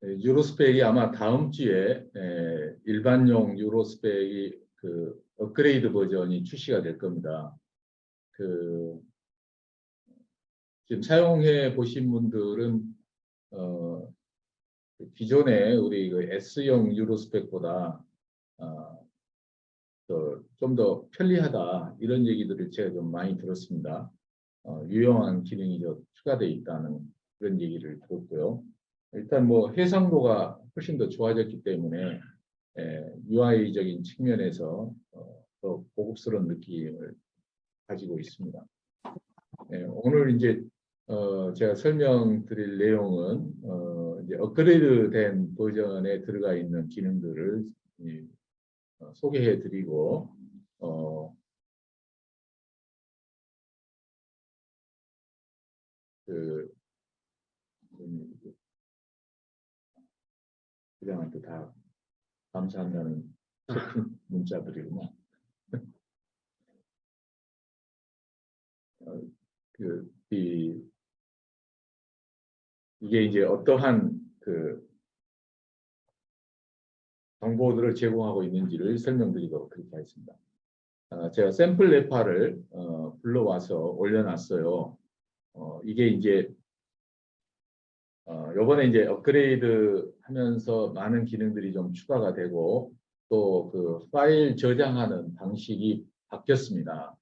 유로스펙이 아마 다음 주에 일반용 유로스펙이 그 업그레이드 버전이 출시가 될 겁니다. 그 지금 사용해 보신 분들은 기존에 우리 그 S형 유로스펙보다 좀 더 편리하다 이런 얘기들을 제가 좀 많이 들었습니다. 유용한 기능이 추가되어 있다는 그런 얘기를 들었고요. 일단 뭐 해상도가 훨씬 더 좋아졌기 때문에 UI적인 측면에서 더 고급스러운 느낌을 가지고 있습니다. 오늘 이제 제가 설명드릴 내용은 이제 업그레이드된 버전에 들어가 있는 기능들을 소개해드리고 그냥한테 다 감사한다는 문자들이구나. 이게 이제 어떠한 그 정보들을 제공하고 있는지를 설명드리도록 그렇게 하겠습니다. 제가 샘플 레파를 불러와서 올려놨어요. 이게 이제 요번에 이제 업그레이드 하면서 많은 기능들이 좀 추가가 되고 또 그 파일 저장하는 방식이 바뀌었습니다.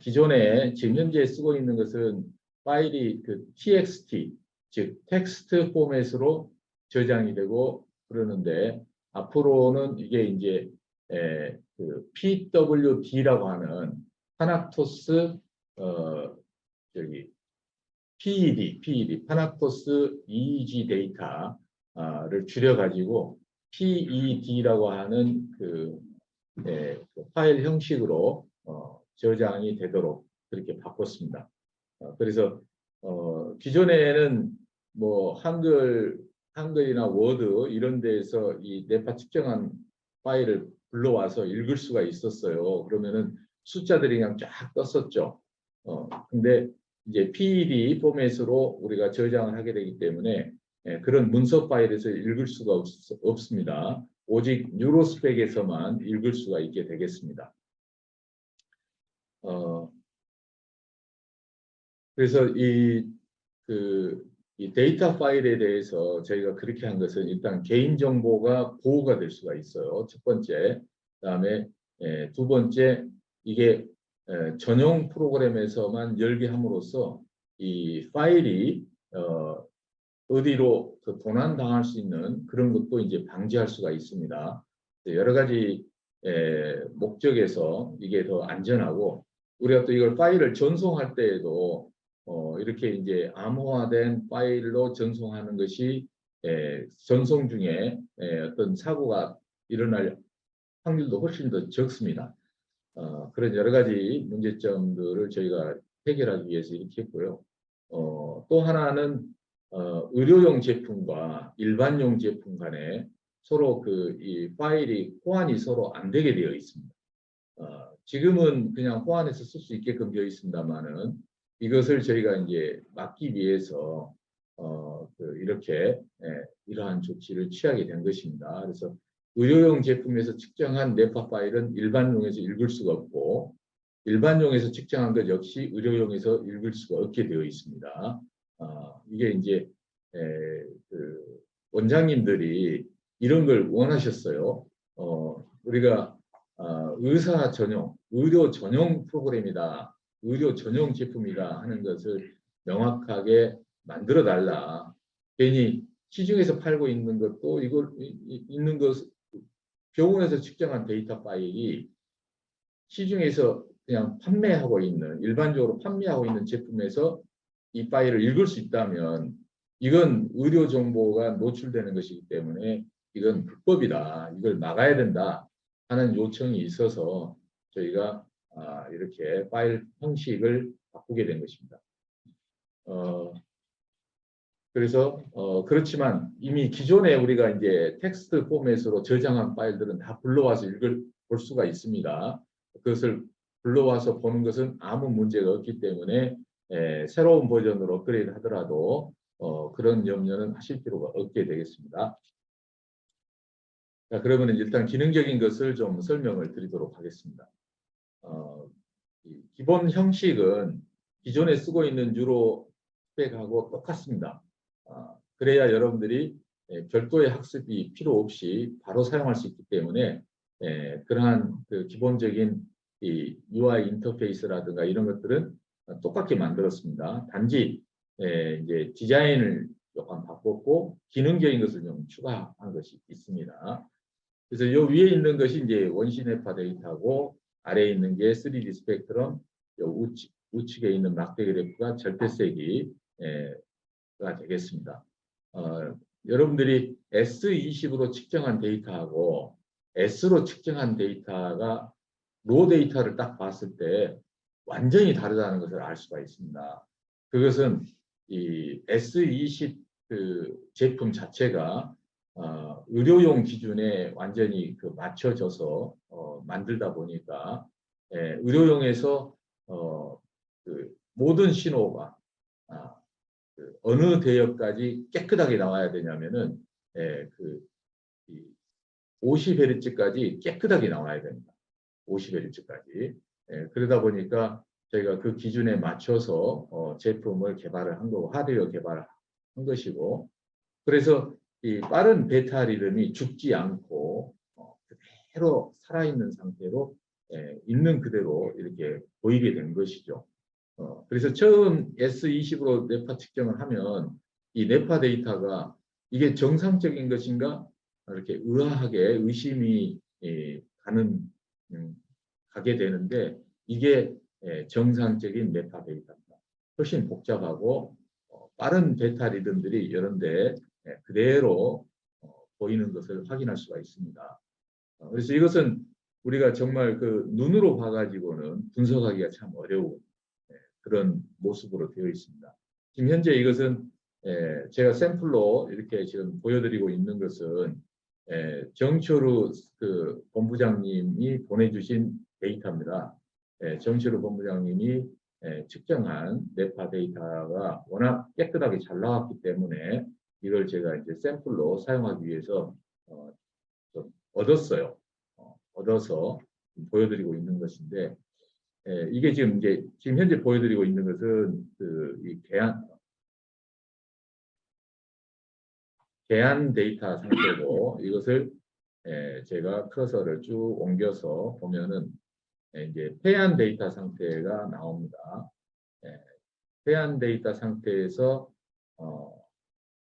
기존에 지금 현재 쓰고 있는 것은 파일이 그 txt 즉 텍스트 포맷으로 저장이 되고 그러는데 앞으로는 이게 이제 그 PWD라고 하는 파낙토스 저기 PED 파낙토스 EEG 데이터를 줄여가지고 PED라고 하는 그 파일 형식으로 저장이 되도록 그렇게 바꿨습니다. 그래서 기존에는 뭐 한글이나 워드 이런 데에서 이 뇌파 측정한 파일을 불러와서 읽을 수가 있었어요. 그러면은 숫자들이 그냥 쫙 떴었죠. 근데 이제 PED 포맷으로 우리가 저장을 하게 되기 때문에 그런 문서 파일에서 읽을 수가 없습니다. 오직 뉴로스펙에서만 읽을 수가 있게 되겠습니다. 그래서 이 데이터 파일에 대해서 저희가 그렇게 한 것은 일단 개인정보가 보호가 될 수가 있어요. 첫 번째. 그다음에 두 번째, 이게 전용 프로그램에서만 열게 함으로써 이 파일이 어디로 도난당할 수 있는 그런 것도 이제 방지할 수가 있습니다. 여러 가지 목적에서 이게 더 안전하고 우리가 또 이걸 파일을 전송할 때에도 이렇게 이제 암호화된 파일로 전송하는 것이 전송 중에 어떤 사고가 일어날 확률도 훨씬 더 적습니다. 그런 여러 가지 문제점들을 저희가 해결하기 위해서 이렇게 했고요. 또 하나는 의료용 제품과 일반용 제품 간에 서로 이 파일이 호환이 서로 안 되게 되어 있습니다. 지금은 그냥 호환해서 쓸 수 있게끔 되어 있습니다만은 이것을 저희가 이제 막기 위해서 이렇게 이러한 조치를 취하게 된 것입니다. 그래서 의료용 제품에서 측정한 뇌파 파일은 일반용에서 읽을 수가 없고 일반용에서 측정한 것 역시 의료용에서 읽을 수가 없게 되어 있습니다. 이게 이제 그 원장님들이 이런 걸 원하셨어요. 우리가 의사 전용, 의료 전용 프로그램이다, 의료 전용 제품이다 하는 것을 명확하게 만들어 달라. 괜히 시중에서 팔고 있는 것도 이걸 있는 것 병원에서 측정한 데이터 파일이 시중에서 그냥 판매하고 있는 일반적으로 판매하고 있는 제품에서 이 파일을 읽을 수 있다면 이건 의료 정보가 노출되는 것이기 때문에 이건 불법이다. 이걸 막아야 된다 하는 요청이 있어서 저희가 이렇게 파일 형식을 바꾸게 된 것입니다. 그래서 그렇지만 이미 기존에 우리가 이제 텍스트 포맷으로 저장한 파일들은 다 불러와서 볼 수가 있습니다. 그것을 불러와서 보는 것은 아무 문제가 없기 때문에 새로운 버전으로 업그레이드 하더라도 그런 염려는 하실 필요가 없게 되겠습니다. 자, 그러면 일단 기능적인 것을 좀 설명을 드리도록 하겠습니다. 기본 형식은 기존에 쓰고 있는 유로 스펙하고 똑같습니다. 그래야 여러분들이 별도의 학습이 필요 없이 바로 사용할 수 있기 때문에 그러한 그 기본적인 이 UI 인터페이스라든가 이런 것들은 똑같게 만들었습니다. 단지 이제 디자인을 조금 바꿨고 기능적인 것을 좀 추가한 것이 있습니다. 그래서 이 위에 있는 것이 이제 원시 뇌파 데이터고 아래에 있는 게 3D 스펙트럼, 우측에 있는 막대 그래프가 절대세기가 되겠습니다. 여러분들이 S20으로 측정한 데이터하고 S로 측정한 데이터가 로 데이터를 딱 봤을 때 완전히 다르다는 것을 알 수가 있습니다. 그것은 이 S20 그 제품 자체가 의료용 기준에 완전히 그 맞춰져서 만들다 보니까 의료용에서 그 모든 신호가 그 어느 대역까지 깨끗하게 나와야 되냐면은 그 50Hz까지 깨끗하게 나와야 됩니다. 50Hz까지. 그러다 보니까 저희가 그 기준에 맞춰서 제품을 개발을 한 거고 하드웨어 개발을 한 것이고, 그래서 이 빠른 베타 리듬이 죽지 않고 그대로 살아있는 상태로 있는 그대로 이렇게 보이게 된 것이죠. 그래서 처음 S20으로 뇌파 측정을 하면 이 뇌파 데이터가 이게 정상적인 것인가 이렇게 의아하게 의심이 가는 가게 되는데 이게 정상적인 뇌파 데이터입니다. 훨씬 복잡하고 빠른 베타 리듬들이 여러데 그대로 보이는 것을 확인할 수가 있습니다. 그래서 이것은 우리가 정말 그 눈으로 봐가지고는 분석하기가 참 어려운 그런 모습으로 되어 있습니다. 지금 현재 이것은 제가 샘플로 이렇게 지금 보여드리고 있는 것은 정철우 그 본부장님이 보내주신 데이터입니다. 정철우 본부장님이 측정한 뇌파 데이터가 워낙 깨끗하게 잘 나왔기 때문에 이걸 제가 이제 샘플로 사용하기 위해서 좀 얻었어요. 얻어서 보여드리고 있는 것인데 이게 지금 현재 보여드리고 있는 것은 이 개안 데이터 상태고 이것을 제가 커서를 쭉 옮겨서 보면은 이제 폐안 데이터 상태가 나옵니다. 폐안 데이터 상태에서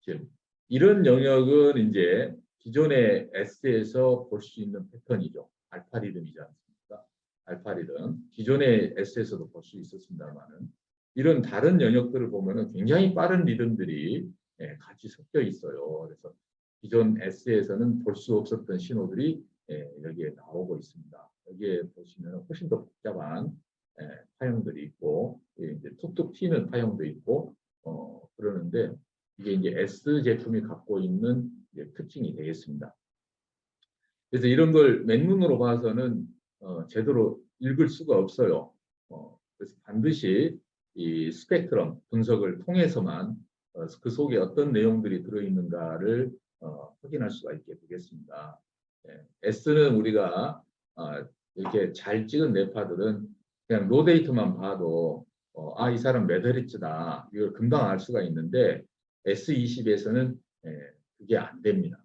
지금 이런 영역은 이제 기존의 S에서 볼 수 있는 패턴이죠. 알파 리듬이지 않습니까? 알파 리듬. 기존의 S에서도 볼 수 있었습니다만은 이런 다른 영역들을 보면은 굉장히 빠른 리듬들이 같이 섞여 있어요. 그래서 기존 S에서는 볼 수 없었던 신호들이 여기에 나오고 있습니다. 여기에 보시면 훨씬 더 복잡한 파형들이 있고 이제 툭툭 튀는 파형도 있고 그러는데 이게 이제 S 제품이 갖고 있는 특징이 되겠습니다. 그래서 이런 걸 맨눈으로 봐서는 제대로 읽을 수가 없어요. 그래서 반드시 이 스펙트럼 분석을 통해서만 그 속에 어떤 내용들이 들어있는가를 확인할 수가 있게 되겠습니다. S는 우리가 이렇게 잘 찍은 뇌파들은 그냥 로 데이터만 봐도 이 사람 몇 헤르츠다 이걸 금방 알 수가 있는데 S20에서는 그게 안 됩니다.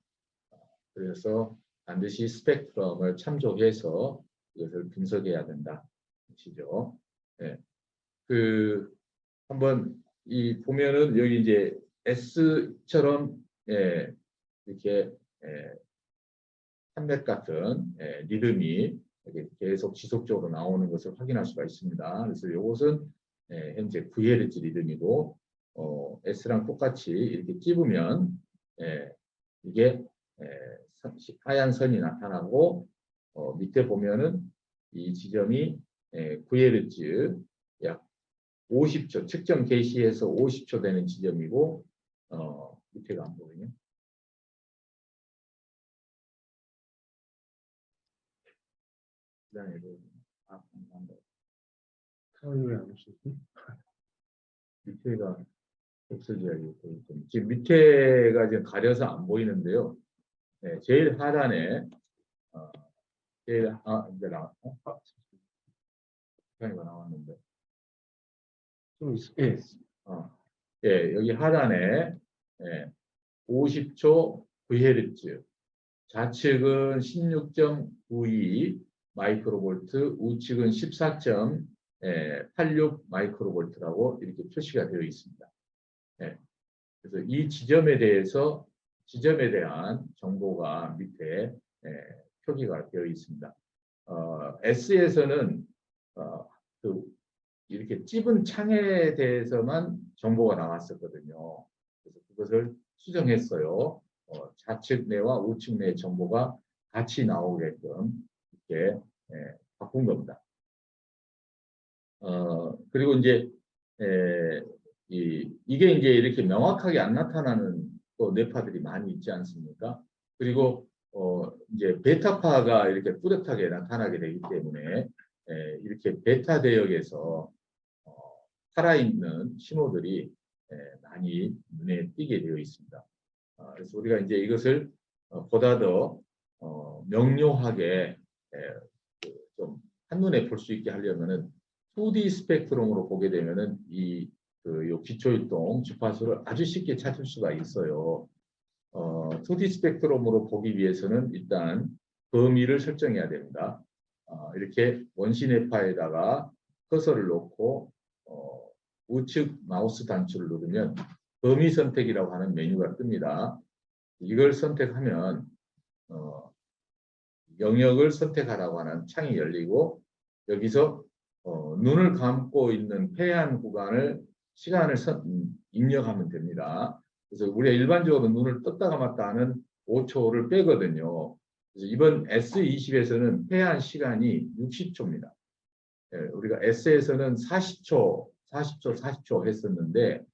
그래서 반드시 스펙트럼을 참조해서 이것을 분석해야 된다. 시죠. 한번 보면은 여기 이제 S처럼 이렇게 산맥 같은 리듬이 계속 지속적으로 나오는 것을 확인할 수가 있습니다. 그래서 이것은 현재 9Hz 리듬이고 S랑 똑같이 이렇게 찝으면 이게 하얀 선이 나타나고 밑에 보면은 이 지점이 9Hz 약 50초 측정 개시에서 50초 되는 지점이고 밑에가 안 보이네. 그다음에 왜안 오시지? 밑에가 엑셀 지역이 보이죠. 지금 밑에가 지금 가려서 안 보이는데요. 네, 제일 하단에 이제 시간이가 나왔는데 좀 예, 예, 여기 하단에 예, 50초 V헤르츠, 좌측은 16.92 마이크로볼트, 우측은 14.86 마이크로볼트라고 이렇게 표시가 되어 있습니다. 예, 그래서 이 지점에 대한 정보가 밑에 표기가 되어 있습니다. S에서는 이렇게 찝은 창에 대해서만 정보가 나왔었거든요. 그래서 그것을 수정했어요. 좌측 내와 우측 내 정보가 같이 나오게끔 이렇게 바꾼 겁니다. 그리고 이제 이게 이제 이렇게 명확하게 안 나타나는 또 뇌파들이 많이 있지 않습니까? 그리고 이제 베타파가 이렇게 뚜렷하게 나타나게 되기 때문에 이렇게 베타 대역에서 살아있는 신호들이 많이 눈에 띄게 되어 있습니다. 그래서 우리가 이제 이것을 보다 더 명료하게 좀 한눈에 볼 수 있게 하려면은 2D 스펙트럼으로 보게 되면은 요 기초율동 주파수를 아주 쉽게 찾을 수가 있어요. 2D 스펙트럼으로 보기 위해서는 일단 범위를 설정해야 됩니다. 이렇게 원시 뇌파에다가 커서를 놓고 우측 마우스 단추를 누르면 범위 선택이라고 하는 메뉴가 뜹니다. 이걸 선택하면 영역을 선택하라고 하는 창이 열리고 여기서 눈을 감고 있는 폐한 구간을 시간을 입력하면 됩니다. 그래서 우리가 일반적으로 눈을 떴다 감았다 하는 5초를 빼거든요. 그래서 이번 S20에서는 폐한 시간이 60초입니다. 우리가 S에서는 40초 했었는데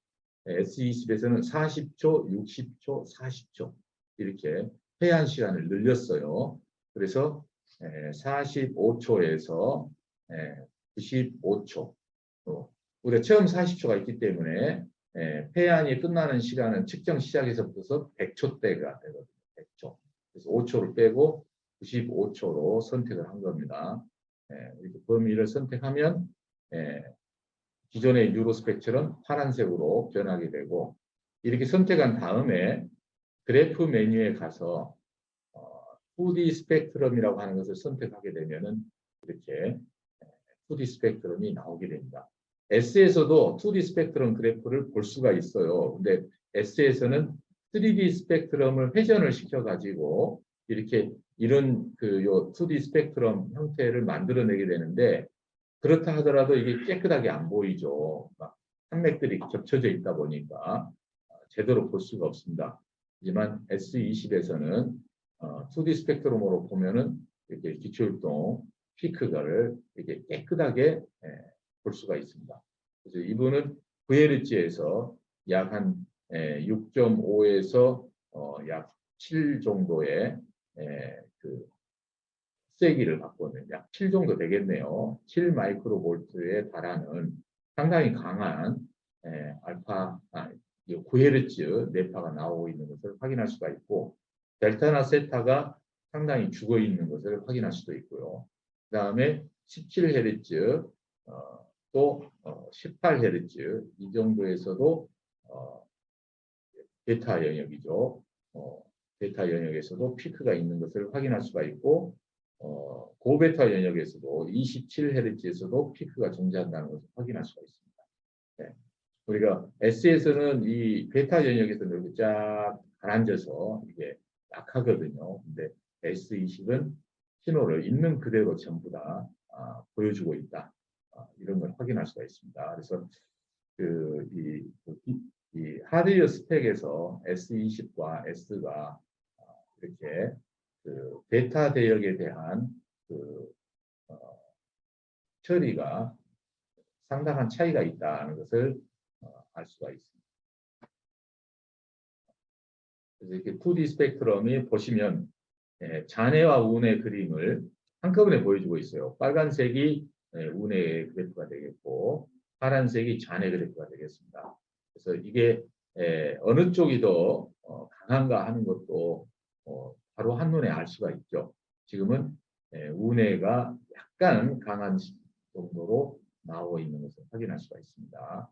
S20에서는 40초, 60초, 40초 이렇게 폐한 시간을 늘렸어요. 그래서 45초에서 95초. 우리가 처음 40초가 있기 때문에 폐한이 끝나는 시간은 측정 시작에서부터 100초대가 되거든요. 100초. 그래서 5초를 빼고 95초로 선택을 한 겁니다. 이렇게 범위를 선택하면 기존의 뉴로스펙처럼 파란색으로 변하게 되고 이렇게 선택한 다음에 그래프 메뉴에 가서 2D 스펙트럼이라고 하는 것을 선택하게 되면은 이렇게 2D 스펙트럼이 나오게 됩니다. S에서도 2D 스펙트럼 그래프를 볼 수가 있어요. 근데 S에서는 3D 스펙트럼을 회전을 시켜가지고 이렇게 이런 요 2D 스펙트럼 형태를 만들어내게 되는데 그렇다 하더라도 이게 깨끗하게 안 보이죠. 산맥들이 겹쳐져 있다 보니까 제대로 볼 수가 없습니다. 하지만 S20에서는 2D 스펙트럼으로 보면은 이렇게 기초율동 피크를 이렇게 깨끗하게 볼 수가 있습니다. 그래서 이분은 VLH에서 약 한 6.5에서 약 7 정도의 세기를 받거든요. 약 7 정도 되겠네요. 7 마이크로볼트에 달하는 상당히 강한 알파 9Hz 뇌파가 나오고 있는 것을 확인할 수가 있고 델타나 세타가 상당히 죽어 있는 것을 확인할 수도 있고요. 그 다음에 17Hz 또 18Hz 이 정도에서도 베타 영역이죠. 베타 영역에서도 피크가 있는 것을 확인할 수가 있고 고베타 영역에서도 27Hz에서도 피크가 존재한다는 것을 확인할 수가 있습니다. 네. 우리가 S에서는 이 베타 영역에서는 이렇게 쫙 가라앉아서 이게 약하거든요. 근데 S20은 신호를 있는 그대로 전부 다 보여주고 있다. 이런 걸 확인할 수가 있습니다. 그래서 이 하드웨어 스펙에서 S20과 S가 이렇게 베타 대역에 대한 처리가 상당한 차이가 있다는 것을 알 수가 있습니다. 그래서 이렇게 2D 스펙트럼이 보시면 잔해와 운의 그림을 한꺼번에 보여주고 있어요. 빨간색이 운의 그래프가 되겠고 파란색이 잔해 그래프가 되겠습니다. 그래서 이게 어느 쪽이 더 강한가 하는 것도 바로 한눈에 알 수가 있죠. 지금은 운해가 약간 강한 정도로 나오고 있는 것을 확인할 수가 있습니다.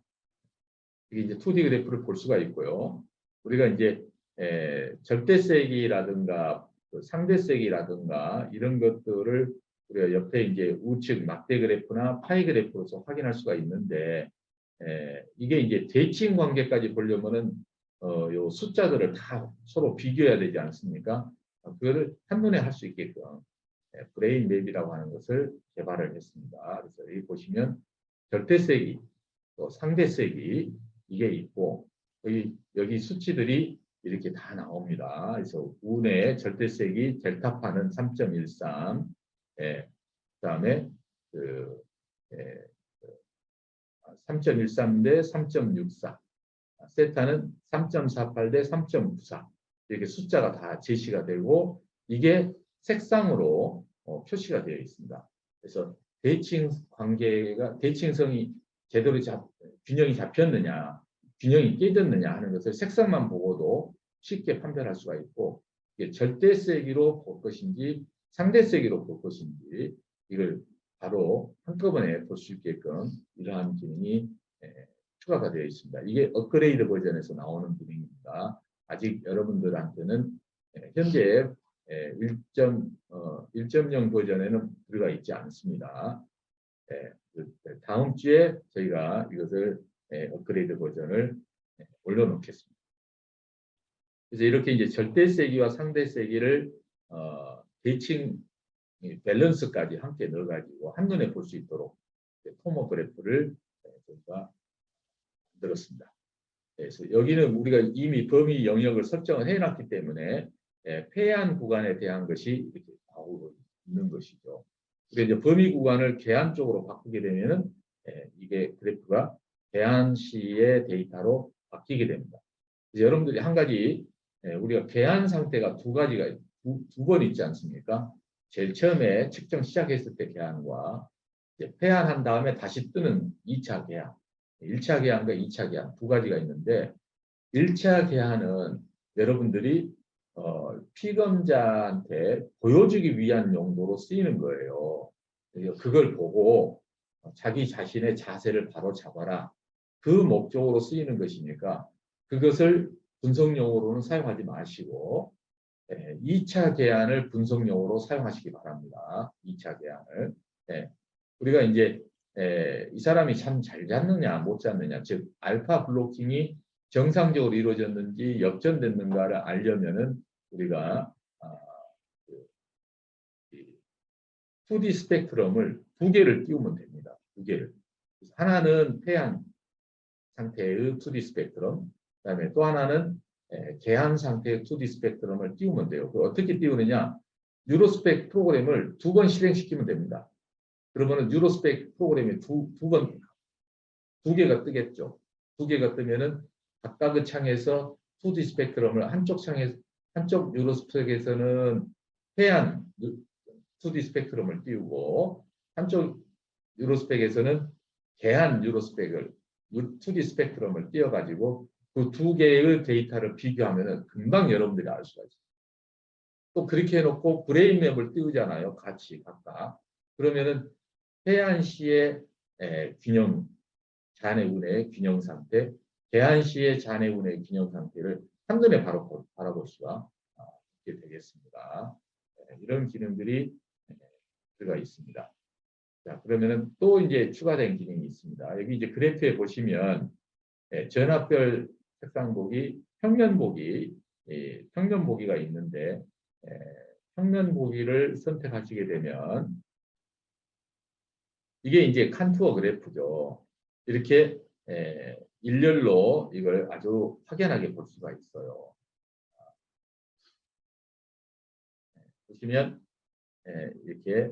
이게 이제 2D 그래프를 볼 수가 있고요. 우리가 이제 절대세기라든가 상대세기라든가 이런 것들을 우리가 옆에 이제 우측 막대 그래프나 파이 그래프로서 확인할 수가 있는데 이게 이제 대칭 관계까지 보려면은 요 숫자들을 다 서로 비교해야 되지 않습니까? 그거를 한눈에 할 수 있게끔 브레인 맵이라고 하는 것을 개발을 했습니다. 그래서 여기 보시면 절대세기, 또 상대세기 이게 있고 여기 수치들이 이렇게 다 나옵니다. 그래서 운의 절대세기 델타파는 3.13, 그다음에 그 3.13 대 3.64, 세타는 3.48 대 3.94 이렇게 숫자가 다 제시가 되고 이게 색상으로 표시가 되어 있습니다. 그래서 대칭 관계가 대칭성이 제대로 균형이 잡혔느냐, 균형이 깨졌느냐 하는 것을 색상만 보고도 쉽게 판별할 수가 있고 이게 절대세기로 볼 것인지 상대세기로 볼 것인지 이걸 바로 한꺼번에 볼 수 있게끔 이러한 기능이 추가가 되어 있습니다. 이게 업그레이드 버전에서 나오는 기능입니다. 아직 여러분들한테는 현재 1.0 버전에는 들어가 있지 않습니다. 다음 주에 저희가 이것을 업그레이드 버전을 올려놓겠습니다. 그래서 이렇게 이제 절대세기와 상대세기를 대칭 밸런스까지 함께 넣어가지고 한눈에 볼 수 있도록 토모 그래프를 저희가 만들었습니다. 그래서 여기는 우리가 이미 범위 영역을 설정을 해놨기 때문에 폐한 구간에 대한 것이 이렇게 나오고 있는 것이죠. 그래서 이제 범위 구간을 계한 쪽으로 바꾸게 되면은 이게 그래프가 계한 시의 데이터로 바뀌게 됩니다. 그래서 여러분들이 한 가지 우리가 계한 상태가 두 가지가 두 번 있지 않습니까? 제일 처음에 측정 시작했을 때 계한과 폐한한 다음에 다시 뜨는 2차 계한, 1차 계한과 2차 계한 두 가지가 있는데 1차 계한은 여러분들이 피검자한테 보여주기 위한 용도로 쓰이는 거예요. 그걸 보고 자기 자신의 자세를 바로 잡아라. 그 목적으로 쓰이는 것이니까 그것을 분석용으로는 사용하지 마시고 2차 계한을 분석용으로 사용하시기 바랍니다. 2차 계한을. 우리가 이제 이 사람이 참 잘 잤느냐 못 잤느냐 즉 알파 블로킹이 정상적으로 이루어졌는지 역전됐는가를 알려면은 우리가 2D 스펙트럼을 두 개를 띄우면 됩니다. 두 개를. 하나는 폐한 상태의 2D 스펙트럼, 그다음에 또 하나는 계한 상태의 2D 스펙트럼을 띄우면 돼요. 어떻게 띄우느냐? 뉴로스펙 프로그램을 두 번 실행시키면 됩니다. 그러면은 뉴로스펙 프로그램이 두 개가 뜨겠죠. 두 개가 뜨면은 각각의 창에서 2D 스펙트럼을 한쪽 뉴로스펙에서는 폐한 2D 스펙트럼을 띄우고 한쪽 뉴로스펙에서는 계한 뉴로스펙을 2D 스펙트럼을 띄워가지고 그 두 개의 데이터를 비교하면은 금방 여러분들이 알 수가 있어요. 또 그렇게 해놓고 브레인맵을 띄우잖아요. 같이 각각. 그러면은 폐한 시의 균형, 잔해 운의 균형 상태, 계한 시의 잔해 운의 균형 상태를 한눈에 바로 바라볼 수가 있게 되겠습니다. 이런 기능들이 들어가 있습니다. 자, 그러면은 또 이제 추가된 기능이 있습니다. 여기 이제 그래프에 보시면 전압별 색상보기, 평면보기가 있는데 평면보기를 선택하시게 되면 이게 이제 칸투어 그래프죠. 이렇게 일렬로 이걸 아주 확연하게 볼 수가 있어요. 보시면 이렇게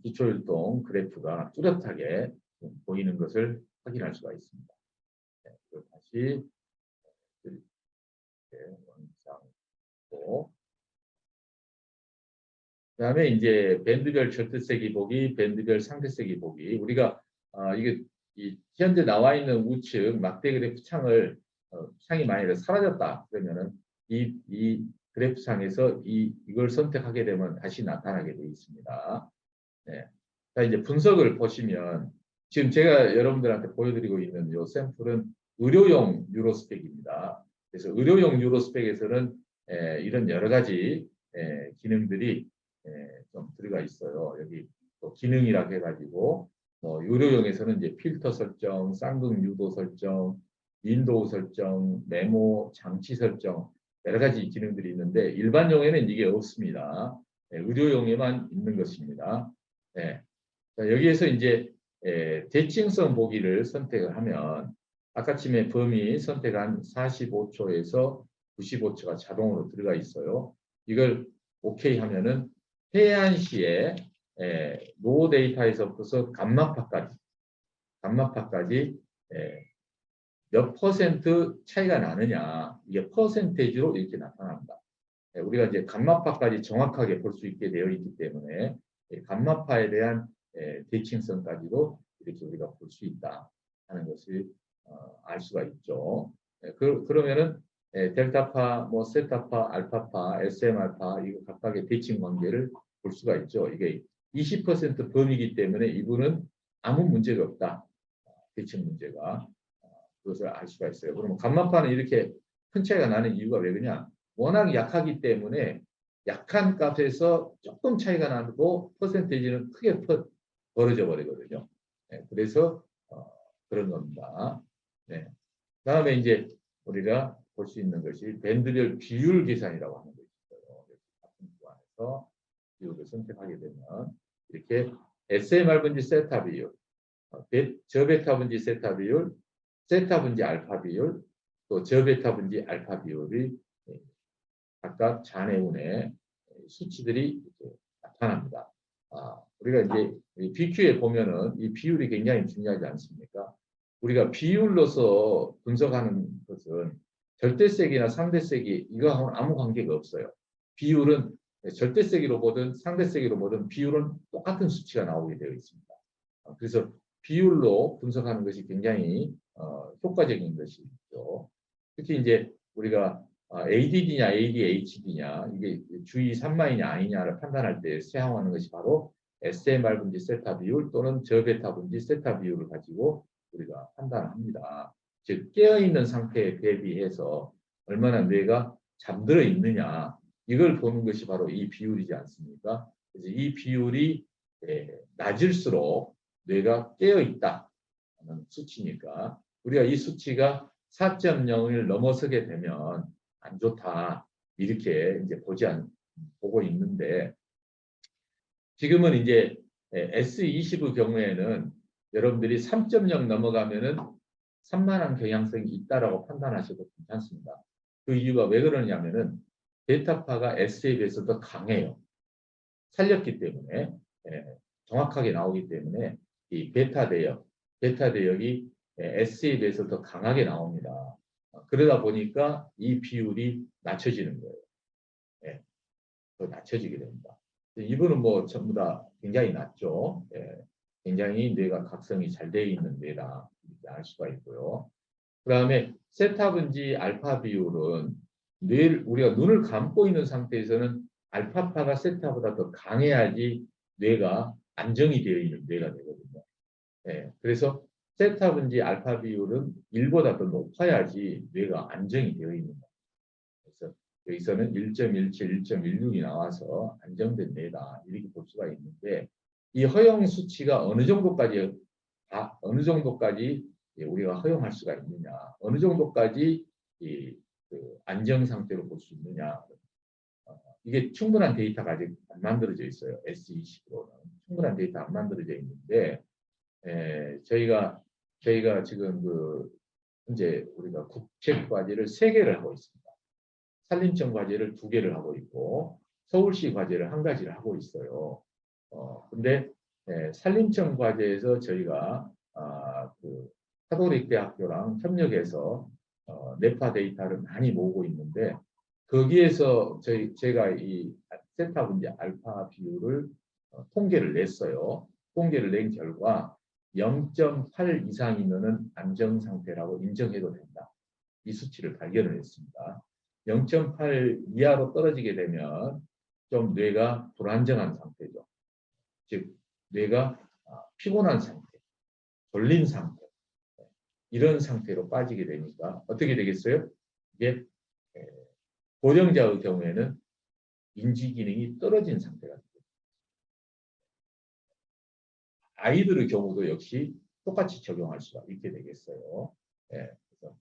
기초율동 그래프가 뚜렷하게 보이는 것을 확인할 수가 있습니다. 다시 원상고 그다음에 이제 밴드별 절대세기 보기, 밴드별 상대세기 보기. 우리가 이게 이 현재 나와 있는 우측 막대 그래프 창을 창이 만약에 사라졌다 그러면은 이 그래프 창에서 이걸 선택하게 되면 다시 나타나게 되어 있습니다. 네. 자, 이제 분석을 보시면 지금 제가 여러분들한테 보여드리고 있는 이 샘플은 의료용 뉴로스펙입니다. 그래서 의료용 뉴로스펙에서는 이런 여러 가지 기능들이 좀 들어가 있어요. 여기 또 기능이라고 해가지고 의료용에서는 이제 필터 설정, 쌍극 유도 설정, 윈도우 설정, 메모, 장치 설정 여러 가지 기능들이 있는데 일반용에는 이게 없습니다. 의료용에만 있는 것입니다. 네. 자, 여기에서 이제 대칭성 보기를 선택을 하면 아까쯤에 범위 선택한 45초에서 95초가 자동으로 들어가 있어요. 이걸 오케이 하면은 해안시에 노 데이터에서부터 감마파까지 몇 퍼센트 차이가 나느냐 이게 퍼센테이지로 이렇게 나타납니다. 우리가 이제 감마파까지 정확하게 볼 수 있게 되어 있기 때문에 감마파에 대한 대칭성까지도 이렇게 우리가 볼 수 있다 하는 것을 알 수가 있죠. 그러면은 델타파, 뭐 세타파, 알파파, SM 알파 이거 각각의 대칭 관계를 볼 수가 있죠. 이게 20% 범위이기 때문에 이분은 아무 문제가 없다. 대칭 문제가 그것을 알 수가 있어요. 그러면 감마파는 이렇게 큰 차이가 나는 이유가 왜 그러냐? 워낙 약하기 때문에 약한 값에서 조금 차이가 나도 퍼센테이지는 크게 벌어져 버리거든요. 네, 그래서 그런 겁니다. 네. 다음에 이제 우리가 볼 수 있는 것이 밴드별 비율 계산이라고 하는 것이 있어요. 같은 구간에서 비율을 선택하게 되면 이렇게 SMR 분지 세타 비율, 저베타 분지 세타 비율, 세타 분지 알파 비율, 또 저베타 분지 알파 비율이 각각 잔해운의 수치들이 나타납니다. 우리가 이제 BQ에 보면은 이 비율이 굉장히 중요하지 않습니까? 우리가 비율로서 분석하는 것은 절대세기나 상대세기 이거하고는 아무 관계가 없어요. 비율은 절대세기로 보든 상대세기로 보든 비율은 똑같은 수치가 나오게 되어 있습니다. 그래서 비율로 분석하는 것이 굉장히 효과적인 것이죠. 특히 이제 우리가 ADD냐 ADHD냐 이게 주의 산마이냐 아니냐를 판단할 때 사용하는 것이 바로 SMR 분지 세타 비율 또는 저베타 분지 세타 비율을 가지고 우리가 판단합니다. 즉 깨어있는 상태에 대비해서 얼마나 뇌가 잠들어 있느냐 이걸 보는 것이 바로 이 비율이지 않습니까? 그래서 이 비율이 낮을수록 뇌가 깨어있다 하는 수치니까 우리가 이 수치가 4.0을 넘어서게 되면 안 좋다 이렇게 이제 보고 있는데 지금은 이제 S20의 경우에는 여러분들이 3.0 넘어가면은 산만한 경향성이 있다라고 판단하셔도 괜찮습니다. 그 이유가 왜 그러냐면은 베타파가 S에 비해서 더 강해요. 살렸기 때문에 정확하게 나오기 때문에 이 베타 대역이 S에 비해서 더 강하게 나옵니다. 그러다 보니까 이 비율이 낮춰지는 거예요. 더 낮춰지게 됩니다. 이분은 뭐 전부 다 굉장히 낮죠. 굉장히 뇌가 각성이 잘 되어 있는 뇌다 이렇게 알 수가 있고요. 그 다음에 세타 분지 알파 비율은 우리가 눈을 감고 있는 상태에서는 알파파가 세타보다 더 강해야지 뇌가 안정이 되어 있는 뇌가 되거든요. 그래서 세타 분지 알파 비율은 1보다 더 높아야지 뇌가 안정이 되어 있는 거예요. 그래서 여기서는 1.17, 1.16이 나와서 안정된 뇌다 이렇게 볼 수가 있는데 이 허용 수치가 어느 정도까지 우리가 허용할 수가 있느냐, 어느 정도까지 그 안정 상태로 볼 수 있느냐. 이게 충분한 데이터가 아직 안 만들어져 있어요. S20로는 충분한 데이터 안 만들어져 있는데 저희가 지금 현재 우리가 국책 과제를 3개를 하고 있습니다. 산림청 과제를 2개를 하고 있고 서울시 과제를 1가지를 하고 있어요. 근데 산림청 과제에서 저희가 그 카톨릭대학교랑 협력해서 뇌파 데이터를 많이 모으고 있는데 거기에서 제가 이 세타 분지 알파 비율을 통계를 냈어요. 통계를 낸 결과 0.8 이상이면은 안정 상태라고 인정해도 된다. 이 수치를 발견을 했습니다. 0.8 이하로 떨어지게 되면 좀 뇌가 불안정한 상태죠. 즉 뇌가 피곤한 상태, 졸린 상태, 이런 상태로 빠지게 되니까 어떻게 되겠어요? 이게 고령자의 경우에는 인지 기능이 떨어진 상태가 됩니다. 아이들의 경우도 역시 똑같이 적용할 수가 있게 되겠어요. 예, 그래서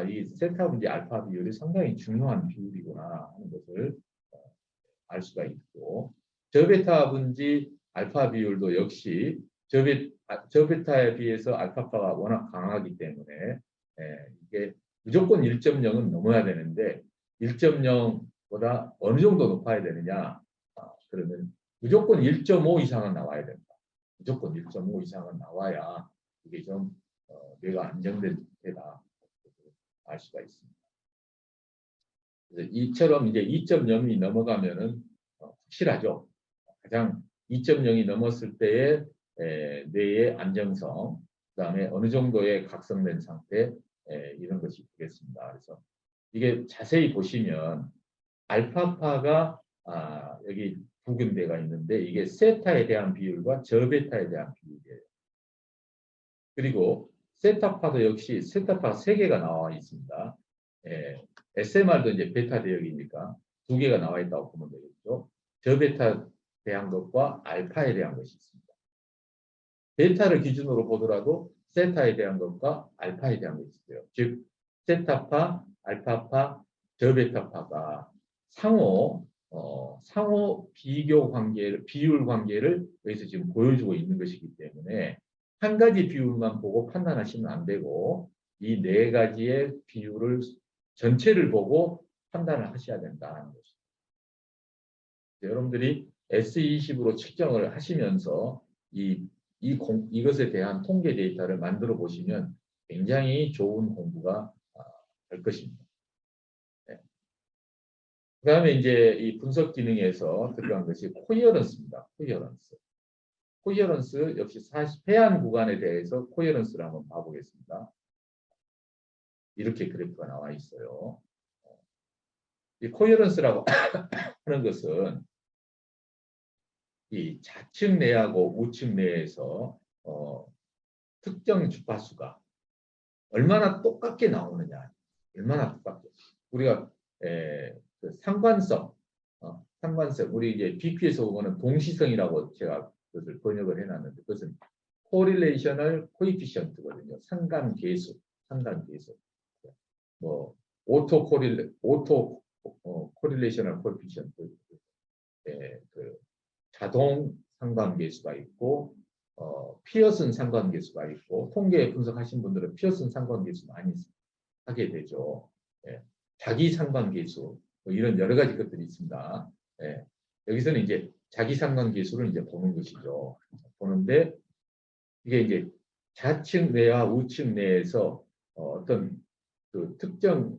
이 세타 분지 알파 비율이 상당히 중요한 비율이구나 하는 것을 알 수가 있고, 저베타 분지 알파 비율도 역시 저베타에 비해서 알파파가 워낙 강하기 때문에 이게 무조건 1.0은 넘어야 되는데 1.0보다 어느 정도 높아야 되느냐? 그러면 무조건 1.5 이상은 나와야 된다. 무조건 1.5 이상은 나와야 이게 좀 뇌가 안정된 상태다 알 수가 있습니다. 그래서 이처럼 이제 2.0이 넘어가면은 확실하죠. 가장 2.0이 넘었을 때의 뇌의 안정성, 그다음에 어느 정도의 각성된 상태, 이런 것이 되겠습니다. 그래서 이게 자세히 보시면 알파파가 여기 두 군데가 있는데 이게 세타에 대한 비율과 저베타에 대한 비율이에요. 그리고 세타파도 역시 세타파 3개가 나와 있습니다. SMR도 이제 베타 대역이니까 2개가 나와 있다고 보면 되겠죠. 저베타에 대한 것과 알파에 대한 것이 있습니다. 베타를 기준으로 보더라도 세타에 대한 것과 알파에 대한 것이 있어요. 즉 세타파, 알파파, 저베타파가 상호 비교 관계를, 비율 관계를 여기서 지금 보여주고 있는 것이기 때문에 한 가지 비율만 보고 판단하시면 안 되고 이 4가지의 비율을 전체를 보고 판단을 하셔야 된다는 것입니다. 여러분들이 S20으로 측정을 하시면서 이것에 대한 통계 데이터를 만들어 보시면 굉장히 좋은 공부가 될 것입니다. 그 다음에 이제 이 분석 기능에서 들어간 것이 코히어런스입니다. 코히어런스 역시 해안 구간에 대해서 코히어런스를 한번 봐보겠습니다. 이렇게 그래프가 나와 있어요. 이 코히어런스라고 하는 것은 이 좌측 내하고 우측 내에서 특정 주파수가 얼마나 똑같게 나오느냐, 얼마나 똑같게. 우리가 그 상관성, 우리 이제 BP에서 보면 동시성이라고 제가 그것을 번역을 해놨는데 그것은 correlational coefficient거든요. 상관계수. 뭐 auto correlational coefficient, 그 자동 상관계수가 있고 피어슨 상관계수가 있고, 통계 분석하신 분들은 피어슨 상관계수 많이 하게 되죠. 자기 상관계수 뭐 이런 여러 가지 것들이 있습니다. 여기서는 이제 자기 상관계수를 이제 보는 것이죠. 보는데 이게 이제 좌측 내와 우측 내에서 어떤 그 특정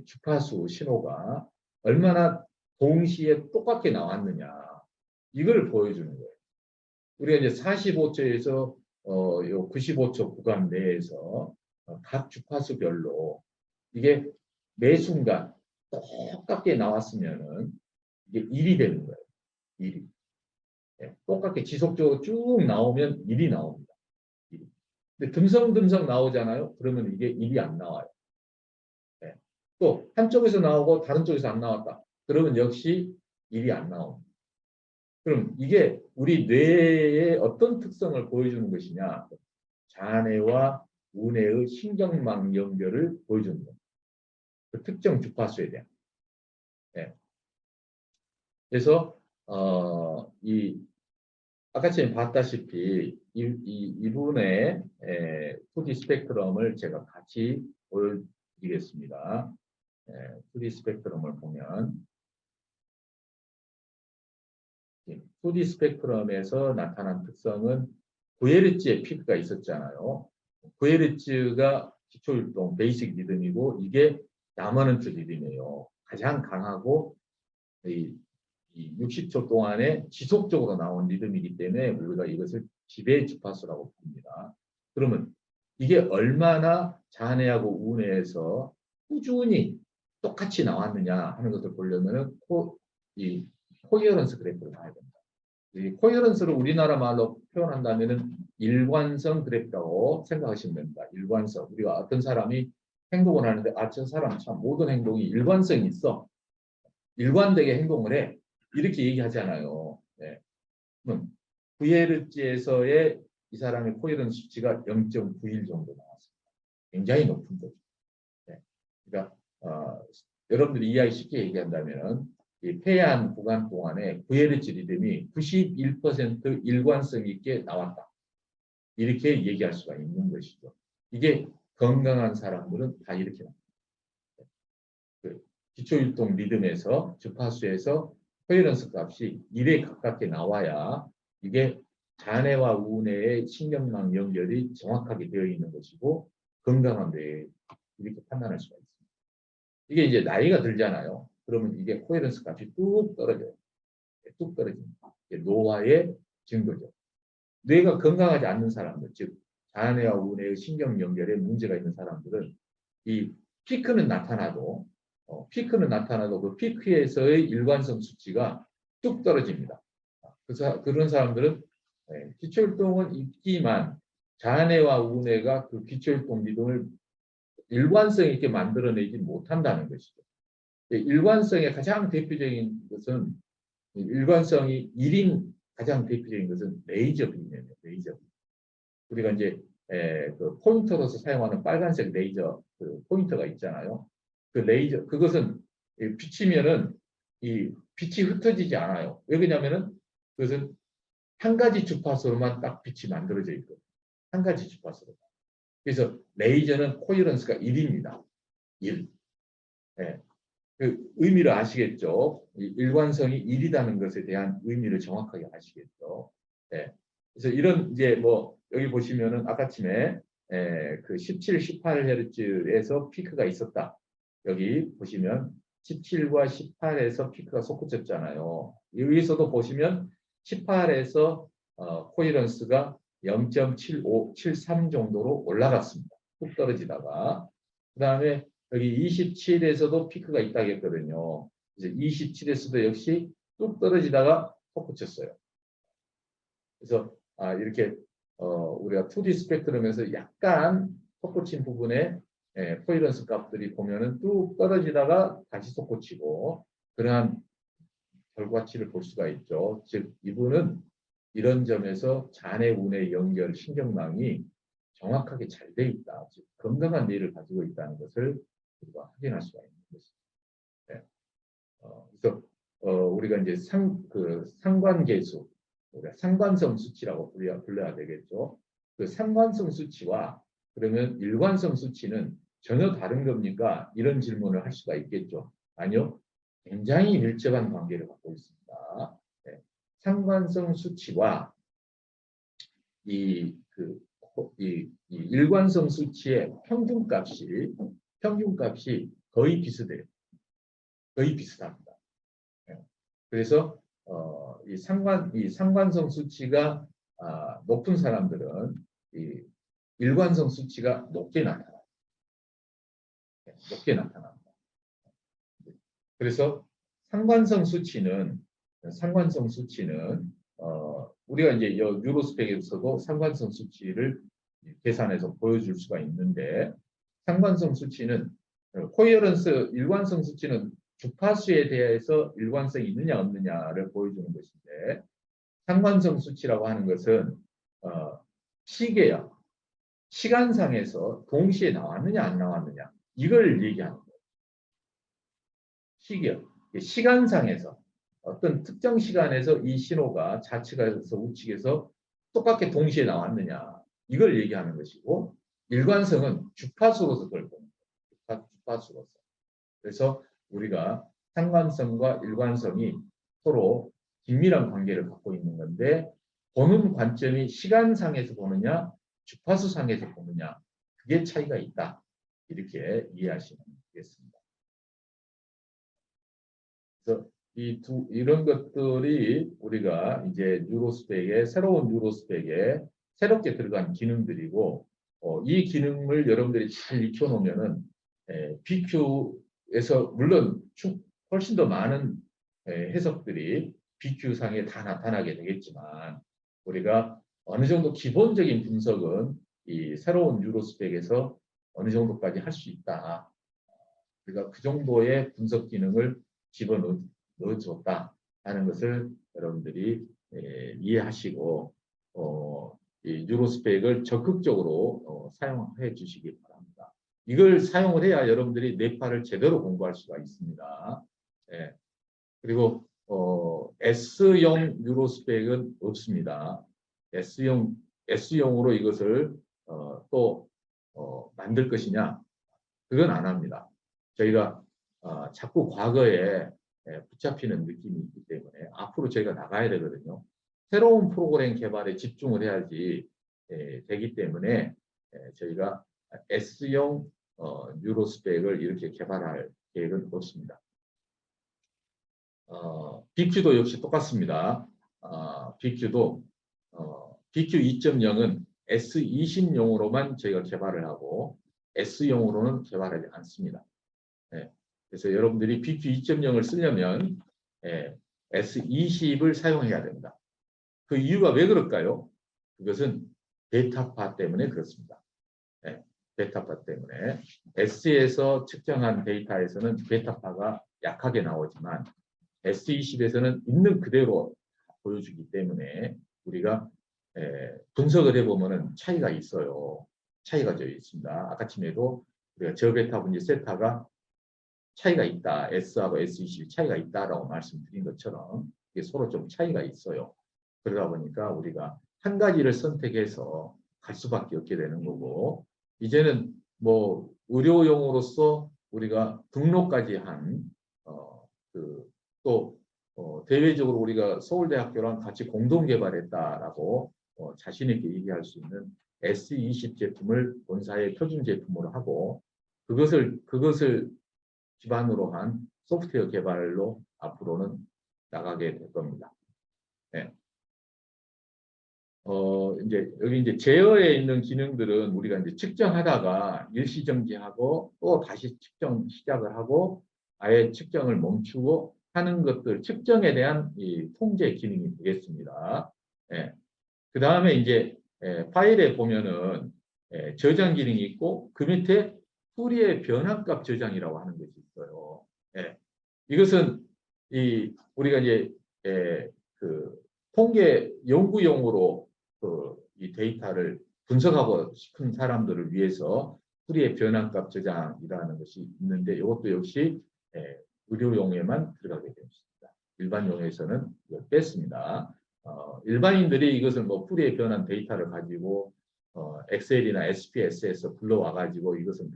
주파수 신호가 얼마나 동시에 똑같게 나왔느냐, 이걸 보여주는 거예요. 우리가 이제 45초에서 요 95초 구간 내에서 각 주파수별로 이게 매 순간 똑같게 나왔으면은 이게 1이 되는 거예요. 1이. 똑같게 지속적으로 쭉 나오면 1이 나옵니다. 1이. 근데 듬성듬성 나오잖아요. 그러면 이게 1이 안 나와요. 또 한쪽에서 나오고 다른 쪽에서 안 나왔다. 그러면 역시 1이 안 나옵니다. 그럼 이게 우리 뇌의 어떤 특성을 보여주는 것이냐? 좌뇌와 우뇌의 신경망 연결을 보여주는 겁니다. 그 특정 주파수에 대한. 그래서 아까 전에 봤다시피 이분의 2D 스펙트럼을 제가 같이 보여드리겠습니다. 2D 스펙트럼을 보면 2D 스펙트럼에서 나타난 특성은 9Hz의 피크가 있었잖아요. 9Hz가 기초율동 베이직 리듬이고 이게 다머넌트 리듬이에요. 가장 강하고 이 60초 동안에 지속적으로 나온 리듬이기 때문에 우리가 이것을 지배 주파수라고 부릅니다. 그러면 이게 얼마나 잔해하고 우운해에서 꾸준히 똑같이 나왔느냐 하는 것을 보려면은 이 코헤런스 그래프를 봐야 됩니다. 이 코헤런스를 우리나라 말로 표현한다면은 일관성 그래프라고 생각하시면 됩니다. 일관성. 우리가 어떤 사람이 행동을 하는데 저 사람 참 모든 행동이 일관성이 있어. 일관되게 행동을 해. 이렇게 얘기하잖아요. 네. 그럼 VLG에서의 이 사람의 코헤런스 수치가 0.91 정도 나왔습니다. 굉장히 높은 거죠. 네. 그러니까 여러분들이 이해하기 쉽게 얘기한다면 이 폐해한 구간 동안에 VLG 리듬이 91% 일관성 있게 나왔다. 이렇게 얘기할 수가 있는 것이죠. 이게 건강한 사람들은 다 이렇게 나옵니다. 그 기초율동 리듬에서 주파수에서 코헤런스 값이 1에 가깝게 나와야 이게 잔해와 우운해의 신경망 연결이 정확하게 되어 있는 것이고 건강한 뇌 이렇게 판단할 수가 있습니다. 이게 이제 나이가 들잖아요. 그러면 이게 코헤런스 값이 뚝 떨어져요. 뚝 떨어집니다. 이게 노화의 증거죠. 뇌가 건강하지 않는 사람들, 즉 잔해와 우운해의 신경 연결에 문제가 있는 사람들은 이 피크는 나타나도 그 피크에서의 일관성 수치가 뚝 떨어집니다. 그래서 그런 사람들은 기초율동은 있지만 잔해와 우운해가 그 기초율동 리듬을 일관성 있게 만들어내지 못한다는 것이죠. 일관성의 가장 대표적인 것은 일관성이 1인 가장 대표적인 것은 레이저 빔이에요. 레이저 빔. 우리가 이제 그 포인터로서 사용하는 빨간색 레이저 그 포인터가 있잖아요. 그 레이저 그것은 비치면은 이 빛이 흩어지지 않아요. 왜 그러냐면은 그것은 한 가지 주파수로만 딱 빛이 만들어져 있거든요. 한 가지 주파수로. 그래서 레이저는 코헤런스가 1입니다. 1. 네. 그 의미를 아시겠죠? 일관성이 1이라는 것에 대한 의미를 정확하게 아시겠죠? 네. 그래서 이런 이제 뭐 여기 보시면은 아까쯤에 그 17, 18Hz에서 피크가 있었다. 여기 보시면 17과 18에서 피크가 솟구쳤잖아요. 여기서도 보시면 18에서 코헤런스가 0.75, 73 정도로 올라갔습니다. 뚝 떨어지다가 그 다음에 여기 27에서도 피크가 있다고 했거든요. 이제 27에서도 역시 뚝 떨어지다가 솟구쳤어요. 그래서 이렇게 우리가 2D 스펙트럼에서 약간 솟구친 부분에 코헤런스 값들이 보면은 뚝 떨어지다가 다시 솟구치고 그러한 결과치를 볼 수가 있죠. 즉 이분은 이런 점에서 잔해 운의 연결 신경망이 정확하게 잘 돼 있다. 즉 건강한 뇌를 가지고 있다는 것을 우리가 확인할 수가 있는 것입니다. 네. 그래서 우리가 이제 상관계수, 우리가 상관성 수치라고 불러야 되겠죠. 그 상관성 수치와 그러면 일관성 수치는 전혀 다른 겁니까? 이런 질문을 할 수가 있겠죠. 아니요. 굉장히 밀접한 관계를 갖고 있습니다. 네. 상관성 수치와 이 일관성 수치의 평균값이 거의 비슷해요. 거의 비슷합니다. 네. 그래서 이 상관성 수치가 높은 사람들은 이 일관성 수치가 높게 나타납니다. 네, 높게 나타납니다. 그래서 상관성 수치는 우리가 이제 뉴로스펙에서도 상관성 수치를 계산해서 보여줄 수가 있는데 상관성 수치는 코헤런스 일관성 수치는 주파수에 대해서 일관성이 있느냐 없느냐를 보여주는 것인데 상관성 수치라고 하는 것은 시계야. 시간상에서 동시에 나왔느냐 안 나왔느냐 이걸 얘기하는 거예요. 시계요. 시간상에서 어떤 특정 시간에서 이 신호가 좌측에서 우측에서 똑같게 동시에 나왔느냐 이걸 얘기하는 것이고 일관성은 주파수로서 그걸 보는 거예요. 주파수로서. 그래서 우리가 상관성과 일관성이 서로 긴밀한 관계를 갖고 있는 건데 보는 관점이 시간상에서 보느냐 주파수상에서 보느냐 그게 차이가 있다. 이렇게 이해하시면 되겠습니다. 그래서 이런 것들이 우리가 이제 뉴로스펙에 새로운 뉴로스펙에 새롭게 들어간 기능들이고 이 기능을 여러분들이 잘 익혀놓으면은 BQ에서 물론 훨씬 더 많은 해석들이 BQ 상에 다 나타나게 되겠지만 우리가 어느 정도 기본적인 분석은 이 새로운 뉴로스펙에서 어느 정도까지 할 수 있다. 우리가 그 정도의 분석 기능을 집어넣어줬다 하는 것을 여러분들이 이해하시고 이 뉴로스펙을 적극적으로 사용해 주시기 바랍니다. 이걸 사용을 해야 여러분들이 뇌파를 제대로 공부할 수가 있습니다. 예. 그리고 S형 뉴로스펙은 없습니다. S형으로 이것을 또 만들 것이냐? 그건 안 합니다. 저희가 자꾸 과거에 붙잡히는 느낌이 있기 때문에 앞으로 저희가 나가야 되거든요. 새로운 프로그램 개발에 집중을 해야지 되기 때문에 저희가 S형 뉴로스펙을 이렇게 개발할 계획은 없습니다. BQ도 역시 똑같습니다. BQ도 BQ 2.0은 S20용으로만 저희가 개발을 하고 S용으로는 개발하지 않습니다. 그래서 여러분들이 BQ 2.0을 쓰려면 S20을 사용해야 됩니다. 그 이유가 왜 그럴까요? 그것은 베타파 때문에 그렇습니다. 베타파 때문에 S에서 측정한 데이터에서는 베타파가 약하게 나오지만 S20에서는 있는 그대로 보여주기 때문에 우리가 분석을 해보면 차이가 있어요. 차이가 져 있습니다. 아까 전에도 우리가 저베타 분지 세타가 차이가 있다. S하고 S20이 차이가 있다라고 말씀드린 것처럼 이게 서로 좀 차이가 있어요. 그러다 보니까 우리가 한 가지를 선택해서 갈 수밖에 없게 되는 거고 이제는 뭐 의료용으로서 우리가 등록까지 한 또 대외적으로 우리가 서울대학교랑 같이 공동 개발했다라고 자신 있게 얘기할 수 있는 S20 제품을 본사의 표준 제품으로 하고 그것을 기반으로 한 소프트웨어 개발로 앞으로는 나가게 될 겁니다. 네. 이제 여기 이제 제어에 있는 기능들은 우리가 이제 측정하다가 일시정지하고 또 다시 측정 시작을 하고 아예 측정을 멈추고 하는 것들 측정에 대한 이 통제 기능이 되겠습니다. 그 다음에 이제 파일에 보면은 저장 기능이 있고 그 밑에 풀이의 변환값 저장이라고 하는 것이 있어요. 이것은 우리가 이제 그 통계 연구용으로 이 데이터를 분석하고 싶은 사람들을 위해서 풀이의 변환값 저장이라는 것이 있는데 이것도 역시 의료용에만 들어가게 되었습니다. 일반용에서는 이걸 뺐습니다. 일반인들이 이것을 뭐 풀이의 변환 데이터를 가지고 엑셀이나 SPSS에서 불러와 가지고 이것을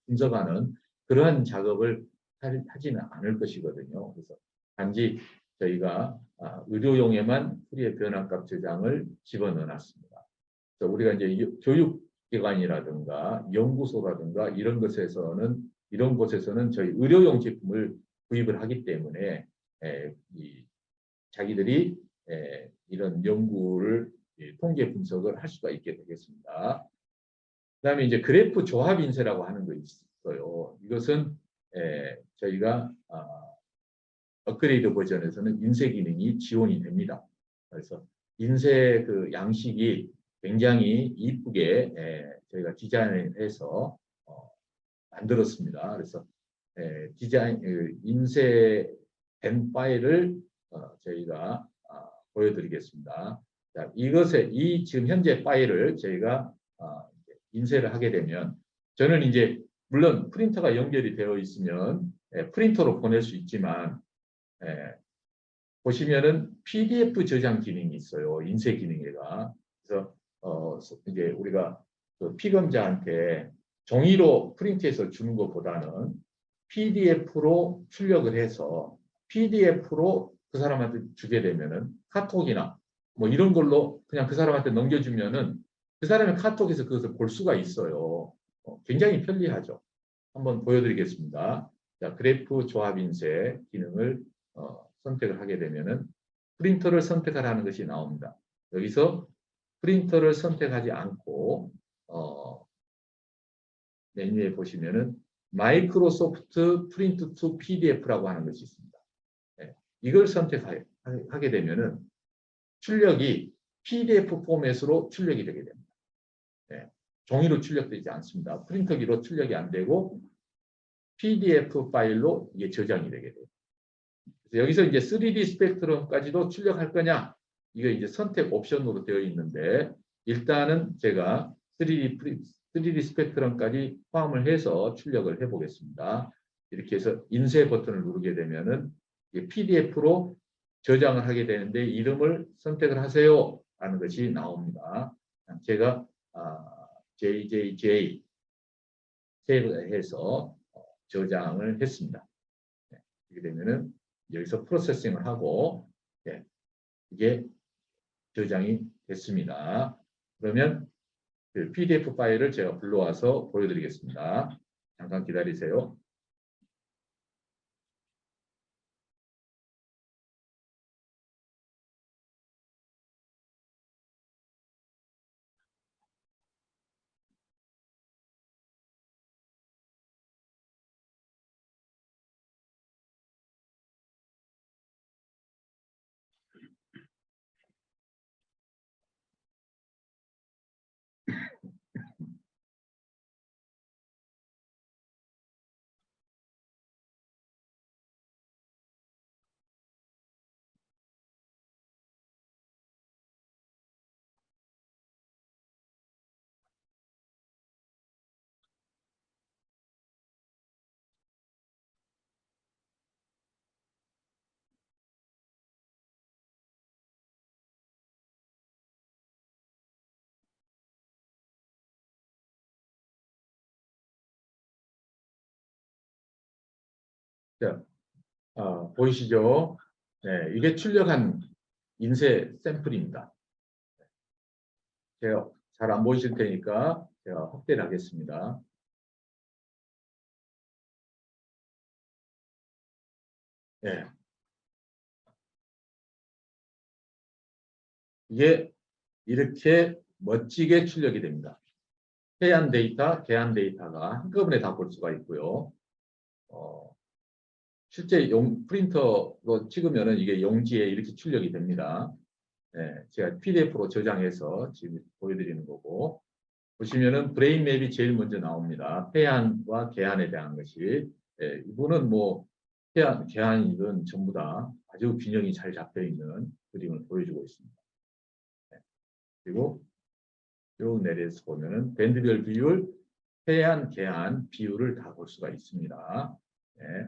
분석하는 그러한 작업을 하지는 않을 것이거든요. 그래서 단지 저희가 의료용에만 풀이의 변환값 저장을 집어넣어놨습니다. 그래서 우리가 이제 교육기관이라든가 연구소라든가 이런 곳에서는 저희 의료용 제품을 구입을 하기 때문에 자기들이 이런 연구를 통계 분석을 할 수가 있게 되겠습니다. 그다음에 이제 그래프 조합 인쇄라고 하는 거 있어요. 이것은 저희가 업그레이드 버전에서는 인쇄 기능이 지원이 됩니다. 그래서 인쇄 그 양식이 굉장히 이쁘게 저희가 디자인해서 만들었습니다. 그래서 인쇄된 파일을 저희가 보여드리겠습니다. 자, 지금 현재 파일을 저희가 인쇄를 하게 되면 저는 이제 물론 프린터가 연결이 되어 있으면 프린터로 보낼 수 있지만 보시면은 PDF 저장 기능이 있어요. 인쇄 기능에가. 그래서 이제 우리가 그 피검자한테 종이로 프린트해서 주는 것보다는 PDF로 출력을 해서 PDF로 그 사람한테 주게 되면은 카톡이나 뭐 이런 걸로 그냥 그 사람한테 넘겨주면은 그 사람의 카톡에서 그것을 볼 수가 있어요. 굉장히 편리하죠. 한번 보여드리겠습니다. 자, 그래프 조합 인쇄 기능을 선택을 하게 되면은 프린터를 선택하라는 것이 나옵니다. 여기서 프린터를 선택하지 않고 메뉴에 보시면은 마이크로소프트 프린트 투 PDF라고 하는 것이 있습니다. 네, 이걸 선택하게 되면은 출력이 PDF 포맷으로 출력이 되게 됩니다. 네, 종이로 출력되지 않습니다. 프린터기로 출력이 안 되고 PDF 파일로 이게 저장이 되게 돼요. 그래서 여기서 이제 3D 스펙트럼까지도 출력할 거냐? 이거 이제 선택 옵션으로 되어 있는데 일단은 제가 3D 스펙트럼까지 포함을 해서 출력을 해 보겠습니다. 이렇게 해서 인쇄 버튼을 누르게 되면은 PDF로 저장을 하게 되는데 이름을 선택을 하세요 하는 것이 나옵니다. 제가 JJJ 세이브해서 저장을 했습니다. 네, 이렇게 되면은 여기서 프로세싱을 하고 네, 이게 저장이 됐습니다. 그러면 그 PDF 파일을 제가 불러와서 보여드리겠습니다. 잠깐 기다리세요. 자, 보이시죠? 네, 이게 출력한 인쇄 샘플입니다. 제가 잘 안 보이실 테니까 제가 확대를 하겠습니다. 네. 이게 이렇게 멋지게 출력이 됩니다. 해안 데이터, 개안 데이터가 한꺼번에 다 볼 수가 있고요. 실제 프린터로 찍으면 이게 용지에 이렇게 출력이 됩니다. 네, 제가 PDF로 저장해서 지금 보여드리는 거고 보시면은 브레인 맵이 제일 먼저 나옵니다. 해안과 개안에 대한 것이 이분은 뭐 해안, 개안이든 전부 다 아주 균형이 잘 잡혀 있는 그림을 보여주고 있습니다. 네, 그리고 쭉 내려서 보면은 밴드별 비율, 해안, 개안 비율을 다 볼 수가 있습니다. 네.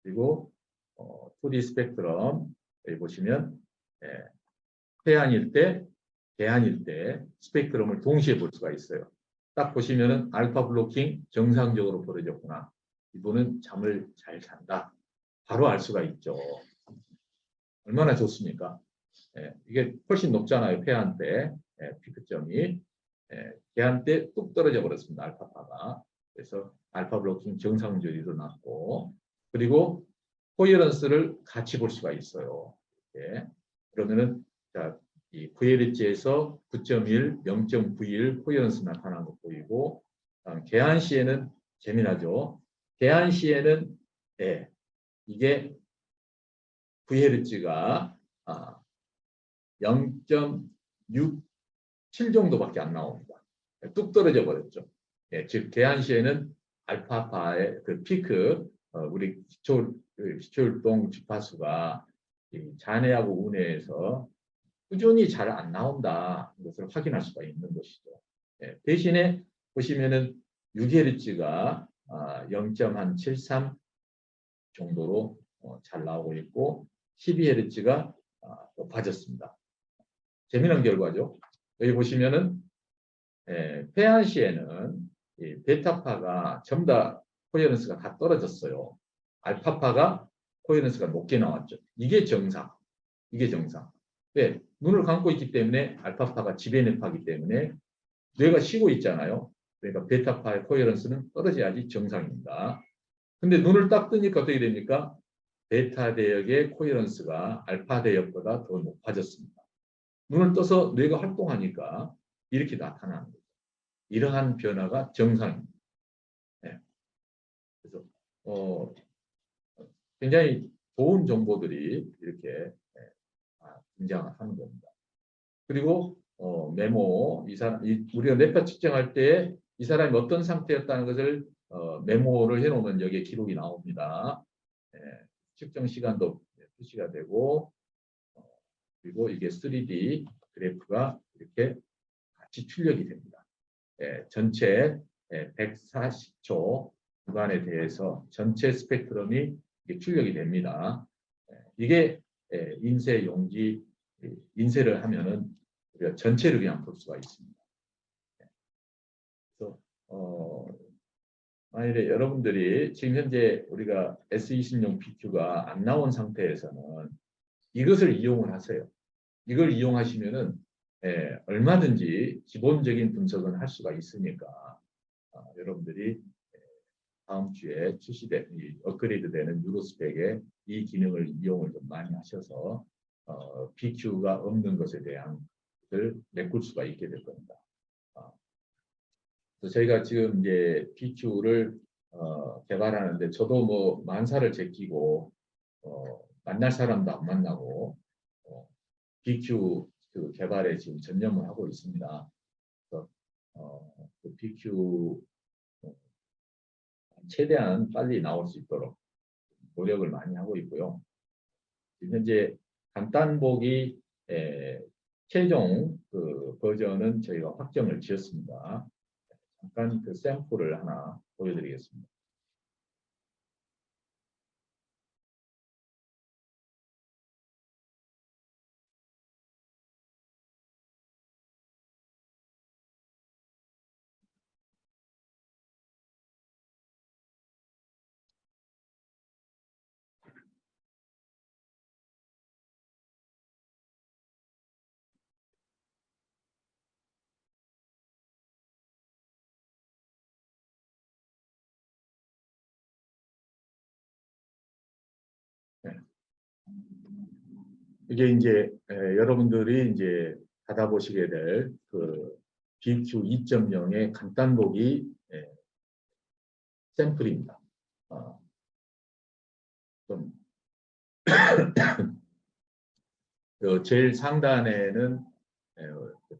그리고 2D 스펙트럼 여기 보시면 해안일 때, 개안일 때 스펙트럼을 동시에 볼 수가 있어요. 딱 보시면은 알파 블로킹 정상적으로 벌어졌구나. 이분은 잠을 잘 잔다. 바로 알 수가 있죠. 얼마나 좋습니까? 이게 훨씬 높잖아요. 폐한 때 피크점이 개한 때 뚝 떨어져 버렸습니다. 알파파가. 그래서 알파 블로킹 정상적으로 일어났고 그리고 코헤런스를 같이 볼 수가 있어요. 이렇게. 그러면은 자, 이 9Hz에서 9.1, 0.91 코헤런스 나타난 거 보이고 개한 시에는 재미나죠. 개한 시에는 이게 9Hz가 0.67 정도밖에 안 나옵니다. 뚝 떨어져 버렸죠. 즉 개한 시에는 알파파의 그 피크 우리 시초율동 주파수가 잔해하고 운해에서 꾸준히 잘 안 나온다. 이것을 확인할 수가 있는 것이죠. 대신에 보시면은 6Hz가 0.73 정도로 잘 나오고 있고 12Hz가 높아졌습니다. 재미난 결과죠. 여기 보시면은 폐한 시에는 베타파가 전부 다 코헤런스가 다 떨어졌어요. 알파파가 코헤런스가 높게 나왔죠. 이게 정상. 이게 정상. 왜? 눈을 감고 있기 때문에 알파파가 지배뇌파이기 때문에 뇌가 쉬고 있잖아요. 그러니까 베타파의 코헤런스는 떨어져야지 정상입니다. 근데 눈을 딱 뜨니까 어떻게 됩니까? 베타 대역의 코헤런스가 알파 대역보다 더 높아졌습니다. 눈을 떠서 뇌가 활동하니까 이렇게 나타나는 거죠. 이러한 변화가 정상입니다. 네. 그래서 굉장히 좋은 정보들이 이렇게 등장을 하는 겁니다. 그리고 메모, 우리가 뇌파 측정할 때 이 사람이 어떤 상태였다는 것을 메모를 해놓으면 여기에 기록이 나옵니다. 측정 시간도 표시가 되고 그리고 이게 3D 그래프가 이렇게 같이 출력이 됩니다. 전체 140초 구간에 대해서 전체 스펙트럼이 출력이 됩니다. 이게 인쇄 용지, 인쇄를 하면은 우리가 전체를 그냥 볼 수가 있습니다. 그래서 만일에 여러분들이 지금 현재 우리가 S20용 BQ가 안 나온 상태에서는 이것을 이용을 하세요. 이걸 이용하시면은 얼마든지 기본적인 분석은 할 수가 있으니까 여러분들이 다음 주에 업그레이드되는 유로스펙의 이 기능을 이용을 좀 많이 하셔서 BQ가 없는 것에 대한 것을 메꿀 수가 있게 될 겁니다. 그래서 저희가 지금 이제 BQ를 개발하는데 저도 뭐 만사를 제끼고 만날 사람도 안 만나고 BQ 그 개발에 지금 전념을 하고 있습니다. 그래서 그 BQ 최대한 빨리 나올 수 있도록 노력을 많이 하고 있고요. 지금 현재 간단보기 최종 그 버전은 저희가 확정을 지었습니다. 잠깐 그 샘플을 하나 보여드리겠습니다. 네. 이게 이제 여러분들이 이제 받아보시게 될 그 BQ 2.0의 간단보기 샘플입니다. 좀 제일 상단에는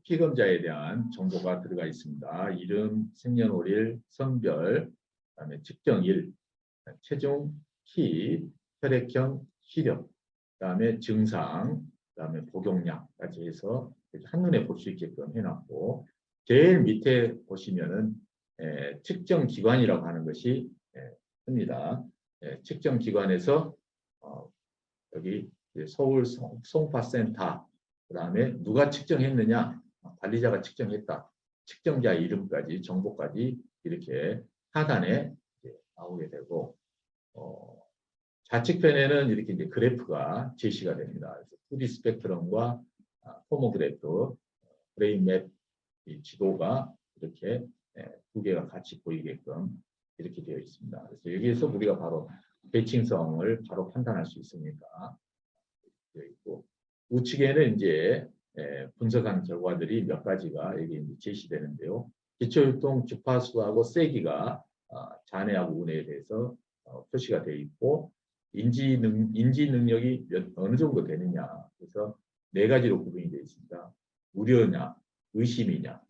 피검자에 대한 정보가 들어가 있습니다. 이름, 생년월일, 성별, 그다음에 측정일, 체중, 키, 혈액형, 시력, 그다음에 증상, 그다음에 복용량까지 해서 한눈에 볼 수 있게끔 해놨고 제일 밑에 보시면은 측정 기관이라고 하는 것이 씁니다. 측정 기관에서 여기 서울 송파센터 그다음에 누가 측정했느냐 관리자가 측정했다 측정자 이름까지 정보까지 이렇게 하단에 나오게 되고 좌측편에는 이렇게 이제 그래프가 제시가 됩니다. 그래서 2D 스펙트럼과 호모그래프 브레인맵 지도가 이렇게 두 개가 같이 보이게끔 이렇게 되어 있습니다. 그래서 여기에서 우리가 바로 대칭성을 바로 판단할 수 있으니까 되어 있고 우측에는 이제 분석한 결과들이 몇 가지가 여기 이제 제시되는데요. 기초율동 주파수하고 세기가 잔해하고 운해에 대해서 표시가 되어 있고 인지 능력이 어느 정도 되느냐. 그래서 네 가지로 구분이 되어 있습니다. 우려냐, 의심이냐.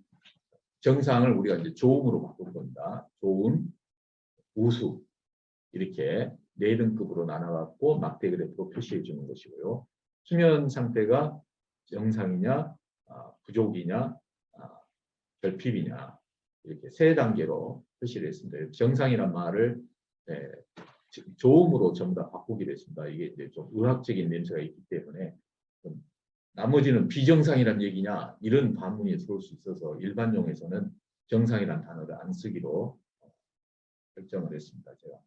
정상을 우리가 이제 좋음으로 바꿀 겁니다. 좋음, 우수 이렇게 네 등급으로 나눠갖고 막대 그래프로 표시해 주는 것이고요. 수면 상태가 정상이냐, 부족이냐, 결핍이냐 이렇게 세 단계로 표시를 했습니다. 정상이란 말을 좋음으로 전부 다 바꾸기로 했습니다. 이게 이제 좀 의학적인 냄새가 있기 때문에 나머지는 비정상이란 얘기냐 이런 반문이 들어올 수 있어서 일반 용에서는 정상이란 단어를 안 쓰기로 결정을 했습니다. 제가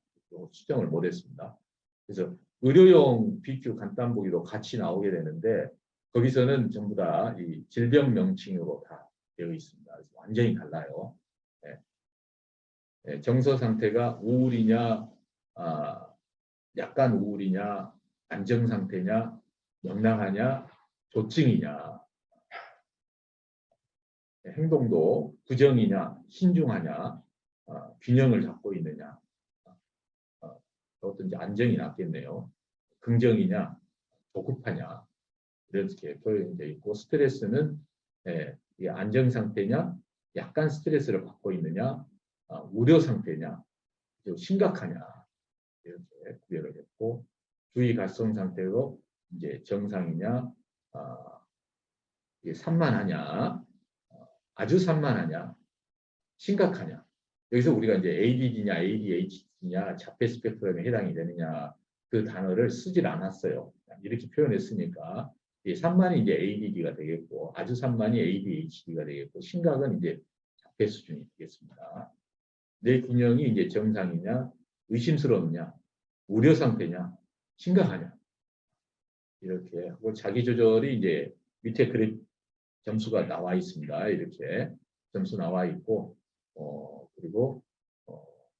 수정을 못했습니다. 그래서 의료용 BQ 간단보기도 같이 나오게 되는데 거기서는 전부 다 이 질병 명칭으로 다 되어 있습니다. 그래서 완전히 달라요. 정서 상태가 우울이냐 약간 우울이냐, 안정 상태냐, 명랑하냐, 조증이냐, 행동도 부정이냐, 신중하냐, 균형을 잡고 있느냐, 어떤지 안정이 낫겠네요. 긍정이냐, 조급하냐, 이렇게 표현되어 있고, 스트레스는 이게 안정 상태냐, 약간 스트레스를 받고 있느냐, 우려 상태냐, 심각하냐, 이렇게 구별을 했고, 주의 각성 상태로 이제 정상이냐, 이게 산만하냐, 아주 산만하냐, 심각하냐. 여기서 우리가 이제 ADD냐, ADHD냐, 자폐 스펙트럼에 해당이 되느냐 그 단어를 쓰질 않았어요. 이렇게 표현했으니까 산만이 이제 ADD가 되겠고, 아주 산만이 ADHD가 되겠고, 심각은 이제 자폐 수준이 되겠습니다. 내 균형이 이제 정상이냐, 의심스럽냐, 우려 상태냐, 심각하냐. 이렇게 하고 자기 조절이 이제 밑에 그래 점수가 나와 있습니다. 이렇게 점수 나와 있고, 그리고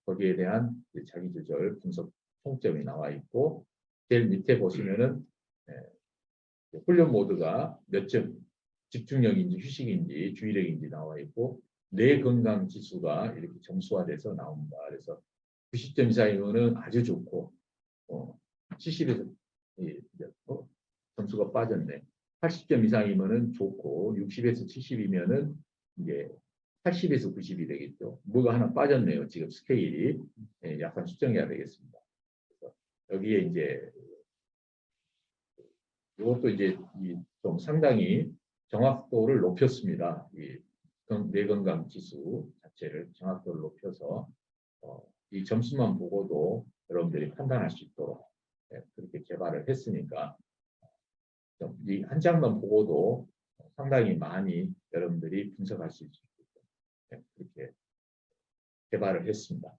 거기에 대한 자기 조절 분석 총점이 나와 있고, 제일 밑에 보시면은 훈련 모드가 몇 점, 집중력인지 휴식인지 주의력인지 나와 있고, 뇌 건강 지수가 이렇게 점수화돼서 나옵니다. 그래서 90점 이상이면은 아주 좋고, 70에서 점수가 빠졌네. 80점 이상이면은 좋고, 60에서 70이면은 이제 80에서 90이 되겠죠. 뭐가 하나 빠졌네요. 지금 스케일이 약간 수정해야 되겠습니다. 그래서 여기에 이제 이것도 이제 좀 상당히 정확도를 높였습니다. 이 뇌건강 지수 자체를 정확도를 높여서 이 점수만 보고도 여러분들이 판단할 수 있도록 그렇게 개발을 했으니까 이 한 장만 보고도 상당히 많이 여러분들이 분석할 수 있도록 그렇게 개발을 했습니다.